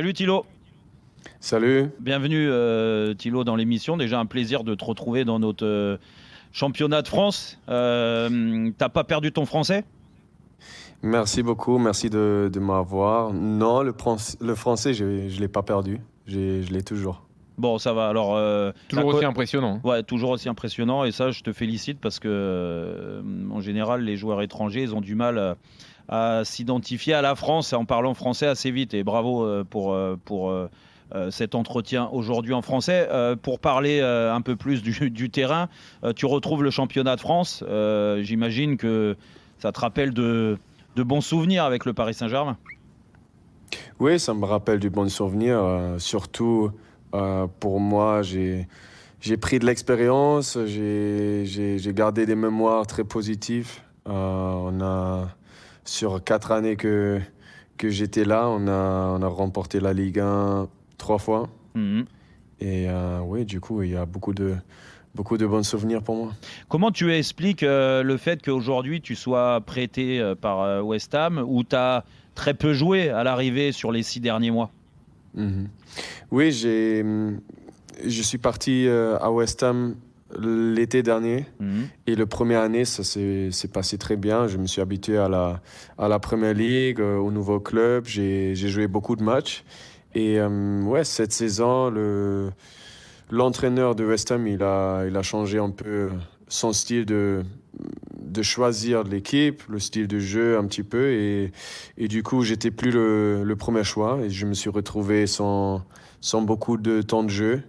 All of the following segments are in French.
Salut Thilo. Salut. Bienvenue Thilo dans l'émission. Déjà un plaisir de te retrouver dans notre championnat de France. T'as pas perdu ton français? Merci beaucoup. Merci de m'avoir. Non, le français, je ne l'ai pas perdu. Je l'ai toujours. Bon, ça va. Alors, Toujours aussi impressionnant. ouais, toujours aussi impressionnant. Et ça, je te félicite parce que, en général, les joueurs étrangers, ils ont du mal à s'identifier à la France en parlant français assez vite. Et bravo pour cet entretien aujourd'hui en français. Pour parler un peu plus du terrain, tu retrouves le championnat de France. J'imagine que ça te rappelle de bons souvenirs avec le Paris Saint-Germain. Oui, ça me rappelle du bon souvenir. Surtout, pour moi, j'ai pris de l'expérience. J'ai gardé des mémoires très positives. Sur 4 années que j'étais là, on a remporté la Ligue 1 3 fois. Mhm. Et oui, du coup, il y a beaucoup de bons souvenirs pour moi. Comment tu expliques le fait qu'aujourd'hui tu sois prêté par West Ham, où tu as très peu joué à l'arrivée sur les 6 derniers mois? Mhm. Oui, je suis parti à West Ham l'été dernier. Mhm. Et le première année, ça s'est passé très bien. Je me suis habitué à la Premier League, au nouveau club. J'ai joué beaucoup de matchs. Et ouais, cette saison, l'entraîneur de West Ham, il a changé un peu son style de choisir l'équipe, le style de jeu un petit peu. Et du coup, j'étais plus le premier choix. Et je me suis retrouvé sans beaucoup de temps de jeu.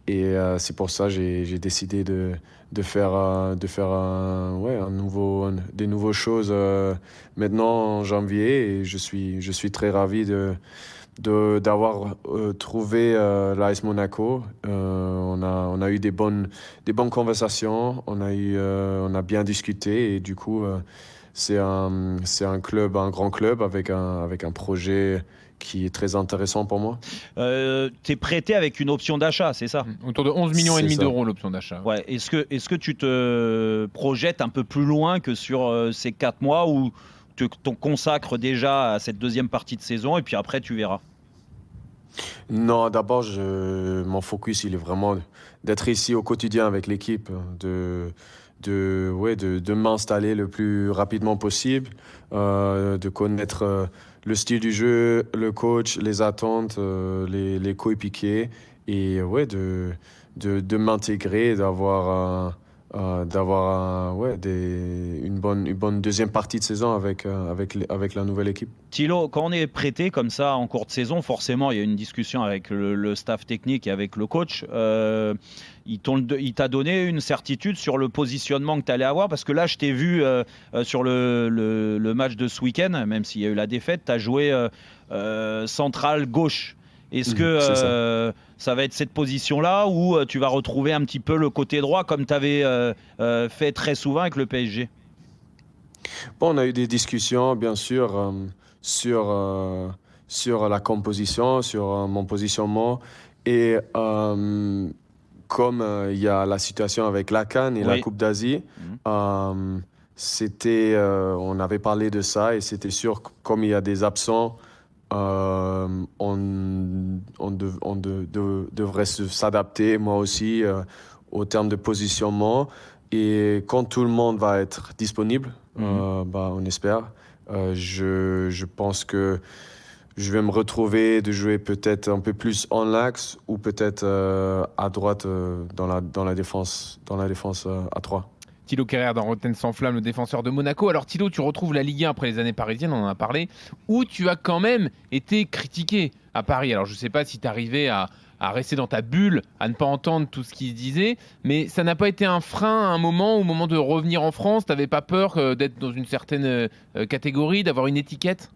Et c'est pour ça que j'ai décidé de faire ouais, des nouvelles choses maintenant en janvier. Et je suis très ravi d'avoir trouvé l'AS Monaco. On a eu des bonnes conversations, on a bien discuté et du coup, c'est un club, un grand club avec un projet qui est très intéressant pour moi. Tu es prêté avec une option d'achat, c'est ça? Autour de 11 millions et C'est demi ça. d'euros l'option d'achat. Ouais. Est-ce que tu te projettes un peu plus loin que sur ces 4 mois où tu t'en consacres déjà à cette deuxième partie de saison et puis après tu verras? Non, d'abord, mon focus, il est vraiment d'être ici au quotidien avec l'équipe, de m'installer le plus rapidement possible, de connaître le style du jeu, le coach, les attentes, les coéquipiers, et ouais, de m'intégrer, une bonne deuxième partie de saison avec la nouvelle équipe. Thilo, quand on est prêté comme ça en cours de saison, forcément, il y a une discussion avec le staff technique et avec le coach. Il t'a donné une certitude sur le positionnement que tu allais avoir? Parce que là, je t'ai vu sur le match de ce week-end, même s'il y a eu la défaite, tu as joué central gauche. Est-ce que C'est ça. ça va être cette position-là ou tu vas retrouver un petit peu le côté droit comme tu avais fait très souvent avec le PSG? Bon, on a eu des discussions, bien sûr, sur la composition, sur mon positionnement. Et comme il y a la situation avec la CAN et la Oui. Coupe d'Asie, Mhm. on avait parlé de ça et c'était sûr que comme il y a des absents, on devrait s'adapter, moi aussi, au terme de positionnement. Et quand tout le monde va être disponible, on espère, je pense que je vais me retrouver de jouer peut-être un peu plus en l'axe ou peut-être à droite dans la défense à 3. Thilo Kehrer dans Rotten sans flamme, le défenseur de Monaco. Alors Thilo, tu retrouves la Ligue 1 après les années parisiennes, on en a parlé, où tu as quand même été critiqué à Paris. Alors je ne sais pas si tu arrivais à rester dans ta bulle, à ne pas entendre tout ce qui se disait, mais ça n'a pas été un frein à un moment, au moment de revenir en France, tu n'avais pas peur d'être dans une certaine catégorie, d'avoir une étiquette?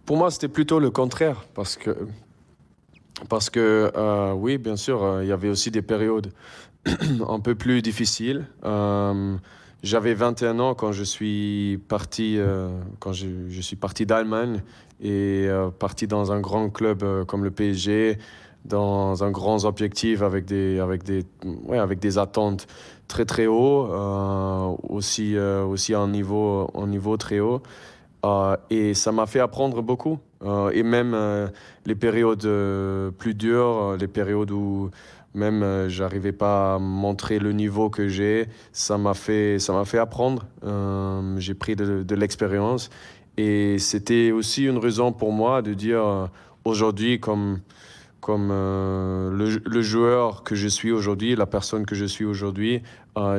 Pour moi, c'était plutôt le contraire, parce que oui, bien sûr, il y avait aussi des périodes un peu plus difficiles. J'avais 21 ans quand je suis parti, quand je suis parti d'Allemagne et parti dans un grand club comme le PSG, dans un grand objectif avec des attentes très très haut, aussi un niveau très haut. Et ça m'a fait apprendre beaucoup. Et même les périodes plus dures, les périodes où même j'arrivais pas à montrer le niveau que j'ai, ça m'a fait apprendre. J'ai pris de l'expérience. Et c'était aussi une raison pour moi de dire aujourd'hui, comme le joueur que je suis aujourd'hui, la personne que je suis aujourd'hui,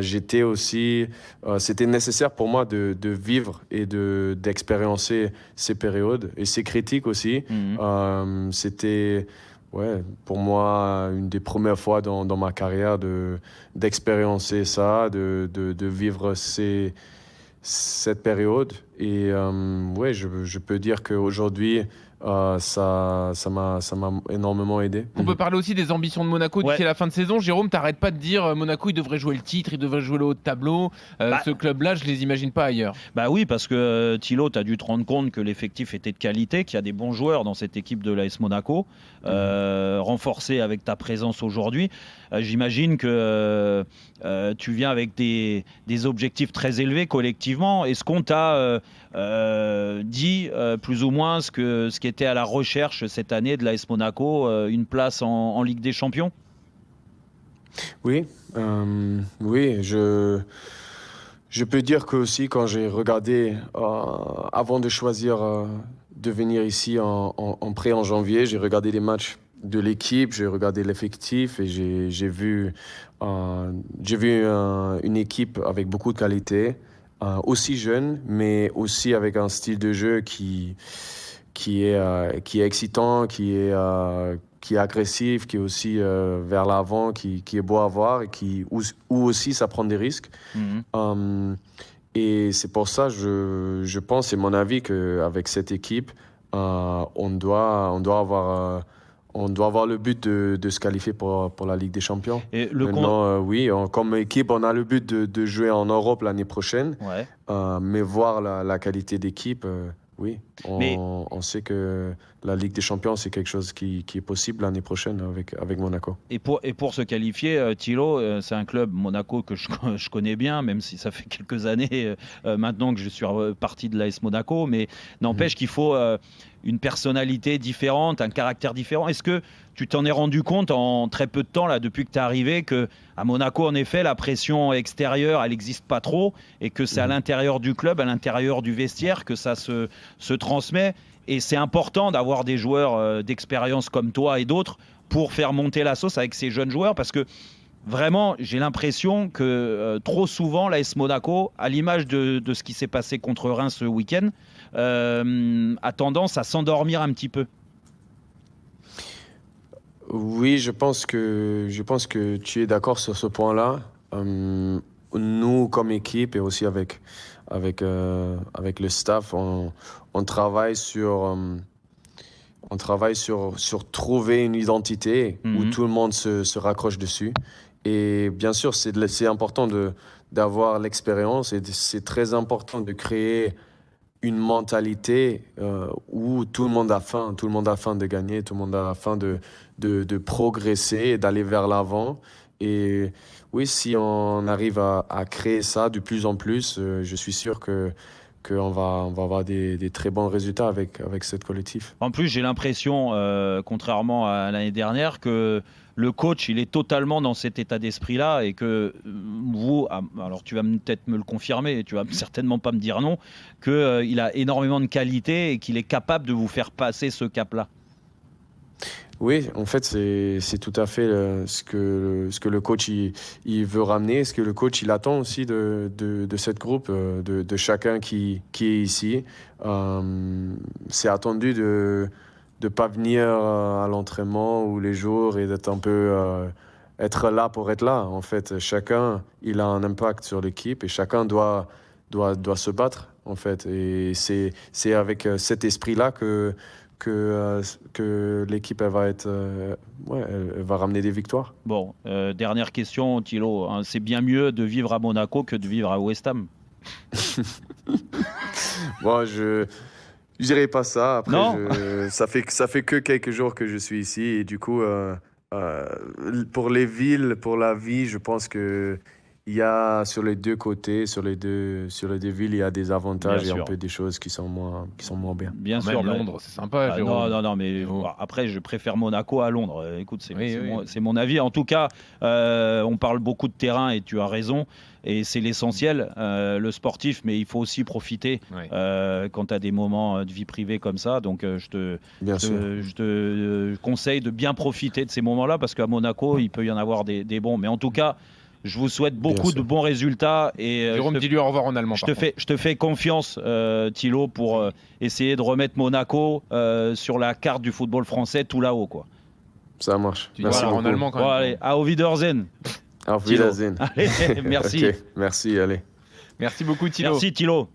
j'étais aussi, c'était nécessaire pour moi de vivre et d'expériencer ces périodes et ces critiques aussi. C'était, ouais, pour moi, une des premières fois dans ma carrière d'expériencer ça, de vivre cette période. Et ouais, je peux dire qu'aujourd'hui, ça m'a énormément aidé. On peut parler aussi des ambitions de Monaco d'ici la fin de saison. Jérôme, t'arrêtes pas de dire Monaco, il devrait jouer le titre, il devrait jouer le haut de tableau. Ce club-là, je les imagine pas ailleurs. Bah oui, parce que Thilo, tu as dû te rendre compte que l'effectif était de qualité, qu'il y a des bons joueurs dans cette équipe de l'AS Monaco, renforcé avec ta présence aujourd'hui. J'imagine que tu viens avec des objectifs très élevés collectivement. Est-ce qu'on t'a dit plus ou moins ce qui était à la recherche cette année de l'AS Monaco, une place en Ligue des Champions? Oui, oui, je peux dire que aussi quand j'ai regardé, avant de choisir de venir ici en prêt en janvier, j'ai regardé les matchs de l'équipe, j'ai regardé l'effectif et j'ai vu une équipe avec beaucoup de qualité, aussi jeune, mais aussi avec un style de jeu qui est excitant, qui est agressif, qui est aussi vers l'avant, qui est beau à voir et où aussi ça prend des risques. Et c'est pour ça, je pense, c'est mon avis, qu'avec cette équipe, on doit avoir le but de se qualifier pour la Ligue des Champions. Et maintenant, oui, comme équipe, on a le but de jouer en Europe l'année prochaine. Ouais. Mais voir la qualité d'équipe, oui, on sait que la Ligue des Champions, c'est quelque chose qui est possible l'année prochaine avec Monaco. Et pour se qualifier, Thilo, c'est un club, Monaco, que je connais bien, même si ça fait quelques années maintenant que je suis parti de l'AS Monaco, mais n'empêche qu'il faut une personnalité différente, un caractère différent. Est-ce que tu t'en es rendu compte en très peu de temps, là, depuis que tu es arrivé, qu'à Monaco, en effet, la pression extérieure, elle n'existe pas trop, et que c'est à l'intérieur du club, à l'intérieur du vestiaire, que ça se transmet? Et c'est important d'avoir des joueurs d'expérience comme toi et d'autres pour faire monter la sauce avec ces jeunes joueurs, parce que vraiment, j'ai l'impression que trop souvent, l'AS Monaco, à l'image de ce qui s'est passé contre Reims ce week-end, a tendance à s'endormir un petit peu. Oui, je pense que tu es d'accord sur ce point-là. Nous, comme équipe et aussi avec le staff, on travaille sur trouver une identité où tout le monde se raccroche dessus. Et bien sûr, c'est important d'avoir l'expérience et c'est très important de créer une mentalité où tout le monde a faim de gagner, tout le monde a faim de progresser et d'aller vers l'avant. Et oui, si on arrive à créer ça de plus en plus, je suis sûr qu'on va avoir des très bons résultats avec cette collectif. En plus, j'ai l'impression, contrairement à l'année dernière, que le coach, il est totalement dans cet état d'esprit-là et que vous, alors tu vas peut-être me le confirmer, tu vas certainement pas me dire non, qu'il a énormément de qualité et qu'il est capable de vous faire passer ce cap-là. Oui, en fait, c'est tout à fait ce que le coach il veut ramener, ce que le coach il attend aussi de cette groupe, de chacun qui est ici. C'est attendu de ne pas venir à l'entraînement ou les jours et d'être un peu être là pour être là. En fait, chacun il a un impact sur l'équipe et chacun doit se battre en fait. Et c'est avec cet esprit-là que l'équipe elle va ramener des victoires. Bon, dernière question, Thilo. Hein, c'est bien mieux de vivre à Monaco que de vivre à West Ham. Bon, je dirais pas ça. Après, Non. ça fait que quelques jours que je suis ici et du coup, pour les villes, pour la vie, je pense que il y a sur les deux côtés, sur les deux villes, il y a des avantages Bien et un sûr. peu des choses qui sont moins bien. Bien Même sûr. Londres, c'est sympa, Ah, Jérôme. non, mais Oh. après, je préfère Monaco à Londres. Écoute, Oui. c'est mon avis. En tout cas, on parle beaucoup de terrain et tu as raison. Et c'est l'essentiel, le sportif, mais il faut aussi profiter Ouais. quand tu as des moments de vie privée comme ça. Donc, Bien sûr. je te conseille de bien profiter de ces moments-là parce qu'à Monaco, il peut y en avoir des bons. Mais en tout cas, je vous souhaite beaucoup de sûr. bons résultats. Et Jérôme, dis-lui au revoir en allemand. je te fais confiance, Thilo, pour essayer de remettre Monaco sur la carte du football français tout là-haut, quoi. Ça marche. Tu Merci dis en beaucoup. allemand quand Bon, même. allez, à Wiedersehen. Auf Thilo. Wiedersehen. Allez, merci. Ok, merci, allez. Merci beaucoup, Thilo. Merci, Thilo.